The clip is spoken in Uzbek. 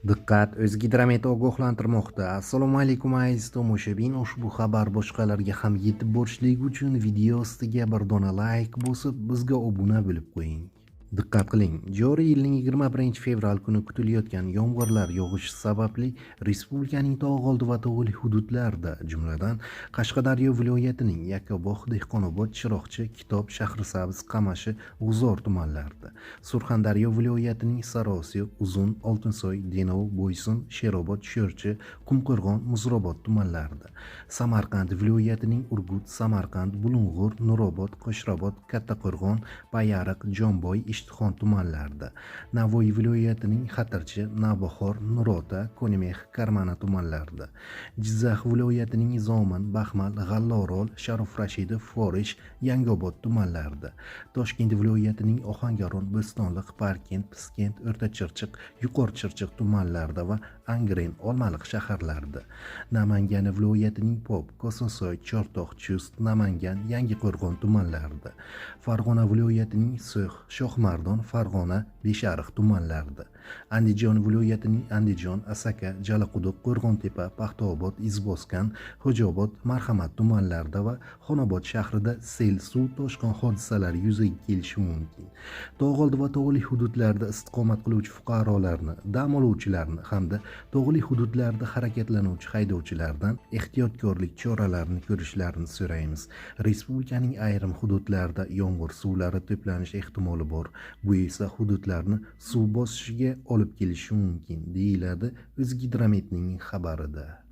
Diqqat, O'zgidromet ogohlantirmoqda. Assalomu alaykum aziz tomoshabin. Ushbu xabar boshqalarga ham yetib borishligi uchun video ostiga bir dona like bosib, bizga obuna bo'lib qo'ying. Diqqat qiling, joriy yilning 21 fevral kuni kutilayotgan yomg'irlar yog'ishi sababli respublikaning tog' oldi va tog'li hududlarida, jumladan Qashqadaryo viloyatining Yakkabog', Dehqonobod, Chiroqchi, Kitob, Shahrisabz, Qamashi, G'uzor tumanlarida, Surxondaryo viloyatining Sariosiyo, Uzun, Oltinsoy, Denov, Bo'ysun, Sherobod, Sho'rchi, Qumqo'rg'on, Muzrabot tumanlarida, Samarqand viloyatining Urgut, Samarqand, Bulung'ur, Nurobod, Qo'shrabot, Kattaqo'rg'on, Payariq, Jomboy, Ishtixon tumanlarida, Navoiy viloyatining Xatirchi, Navbahor, Nurota, Ko'nemex, Karmana tumanlarida, Jizzax viloyatining Zomin, Baxmal, G'allorol, Sharof Rashidov, Forish, Yangiobod tumanlarida, Toshkent viloyatining Ohangaron, Bo'stonliq, Parkent, Piskent, O'rtachirchiq, Yuqorichirchiq tumanlarida va Angren, Olmaliq shaharlarida, Namangan viloyatining Pop, Kososoy, Chortoq, Chust, Namangan, Yangiqo'rg'on tumanlarida, Farg'ona viloyatining So'x, Shohmardon, Farg'ona, Beshariq tumanlarida, Andijon viloyatining Andijon, Asaka, Jalaquduq, Qo'rg'ontepa, Paxtaobod, Izboskan, Xo'jaobod, Marhamat tumanlarida va Xonobod shahrida sel, suv toshqin hodisalari yuzaga kelishi mumkin. Tog' oldi va tog'li hududlarda istiqomat qiluvchi fuqarolarni, dam oluvchilarni hamda tog'li hududlarda harakatlanuvchi haydovchilardan ehtiyotkorlik choralarini ko'rishlarini so'raymiz. Respublikaning ayrim hududlarida yomg'ir suvlari to'planish ehtimoli bor. Bu esa hududlarni suv bosishiga olib kelishi mumkin, deyiladi O'zgidrometning xabarida.